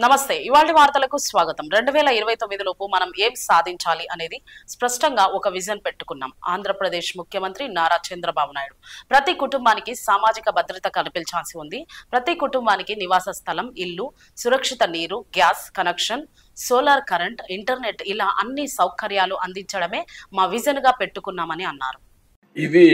నమస్తే. ఇవాల్టి వార్తలకు స్వాగతం. 2029 లోపు మనం ఏం సాధించాలి అనేది స్పష్టంగా ఒక విజన్ పెట్టుకున్నాం. ఆంధ్రప్రదేశ్ ముఖ్యమంత్రి నారా చంద్రబాబు నాయుడు ప్రతి కుటుంబానికి సామాజిక భద్రత కల్పించాల్సి ఉంది. ప్రతి కుటుంబానికి నివాస స్థలం, ఇల్లు, సురక్షిత నీరు, gas connection, solar current, internet ఇలా అన్ని సౌకర్యాలు అందించడమే మా విజన్ గా పెట్టుకున్నామని అన్నారు. ఇది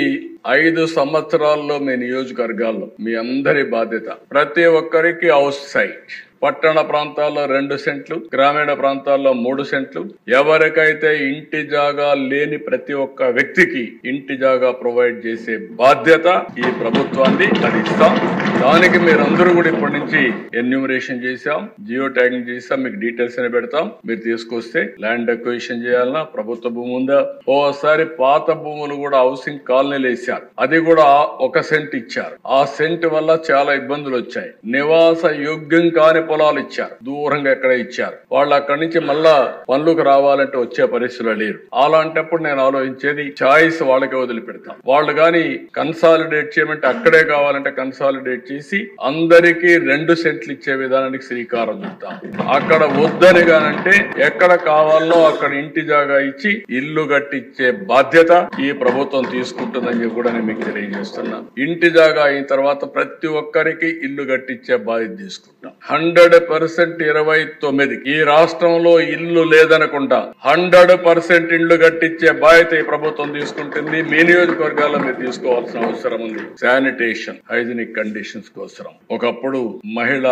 5 సంవత్సరాల్లో మీ నియోజకవర్గాల్లో మీ అందరి బాధ్యత. ప్రతి ఒక్కరికి హౌస్ సైట్. పట్టణ ప్రాంతాల్లో 2 సెంట్లు, గ్రామీణ ప్రాంతాల్లో 3 సెంట్లు. ఎవరికైతే ఇంటి జాగా లేని ప్రతి ఒక్క వ్యక్తికి ఇంటి జాగా ప్రొవైడ్ చేసే బాధ్యత ఈ ప్రభుత్వాన్ని. అది ఇస్తాం. దానికి మీరందరూ కూడా ఇప్పటి నుంచి ఎన్యూమరేషన్ చేశాం, జియో ట్యాగింగ్ చేసాం, మీకు డీటెయిల్స్ అని పెడతాం. మీరు తీసుకొస్తే ల్యాండ్ అక్విజిషన్ చేయాలన్నా ప్రభుత్వ భూమి ఉందా, ఓసారి పాత భూములు కూడా హౌసింగ్ కాలనీలు వేశారు, అది కూడా 1 సెంట్ ఇచ్చారు. ఆ సెంట్ వల్ల చాలా ఇబ్బందులు వచ్చాయి. నివాస యోగ్యం కాని పొలాలు ఇచ్చారు, దూరంగా ఎక్కడ ఇచ్చారు. వాళ్ళు అక్కడి నుంచి మళ్ళా పనులకు రావాలంటే వచ్చే పరిస్థితులు లేరు. అలాంటప్పుడు నేను ఆలోచించేది చాయిస్ వాళ్ళకే వదిలిపెడతాం. వాళ్ళు కానీ కన్సాలిడేట్ చేయమంటే అక్కడే కావాలంటే కన్సాలిడేట్ చేసి అందరికీ 2 సెంట్లు ఇచ్చే విధానానికి శ్రీకారం చుడతాం. అక్కడ వద్దని కానంటే ఎక్కడ కావాలో అక్కడ ఇంటి జాగా ఇచ్చి ఇల్లు కట్టించే బాధ్యత ఈ ప్రభుత్వం తీసుకుంటుందని చెప్పి కూడా నేను మీకు తెలియజేస్తున్నా. ఇంటి జాగా అయిన తర్వాత ప్రతి ఒక్కరికి ఇల్లు కట్టించే బాధ్యత తీసుకుంటాం. 100% 29 ఈ రాష్ట్రంలో ఇల్లు లేదనకుండా 100% ఇళ్లు కట్టించే బాధ్యత ఈ ప్రభుత్వం తీసుకుంటుంది. మీ నియోజకవర్గాల్లో మీరు తీసుకోవాల్సిన అవసరం ఉంది. శానిటేషన్, హైజీనిక్ కండిషన్స్ కోసం ఒకప్పుడు మహిళ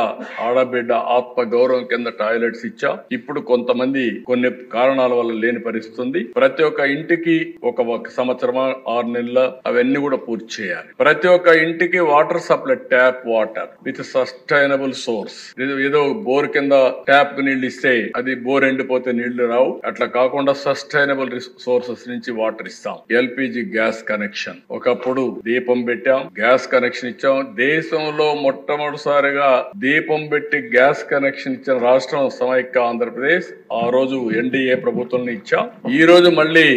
ఆడబిడ్డ ఆత్మ గౌరవం కింద టాయిలెట్స్ ఇచ్చా. ఇప్పుడు కొంతమంది కొన్ని కారణాల వల్ల లేని పరిస్థితి ఉంది. ప్రతి ఒక్క ఇంటికి ఒక సంవత్సరం 6 నెలల అవన్నీ కూడా పూర్తి చేయాలి. ప్రతి ఒక్క ఇంటికి water supply, tap water with sustainable source. ఏదో బోర్ కింద ట్యాప్ కు నీళ్లు ఇస్తే అది బోర్ ఎండిపోతే నీళ్లు రావు. అట్లా కాకుండా సస్టైనబుల్ సోర్సెస్ నుంచి వాటర్ ఇస్తాం. ఎల్పిజి గ్యాస్ కనెక్షన్, ఒకప్పుడు దీపం పెట్టాం, గ్యాస్ కనెక్షన్ ఇచ్చాం. దేశంలో మొట్టమొదటిసారిగా దీపం పెట్టి గ్యాస్ కనెక్షన్ ఇచ్చిన రాష్ట్రం సమైక్య ఆంధ్రప్రదేశ్. ఆ రోజు ఎన్డీఏ ప్రభుత్వం ఇచ్చాం. ఈ రోజు మళ్ళీ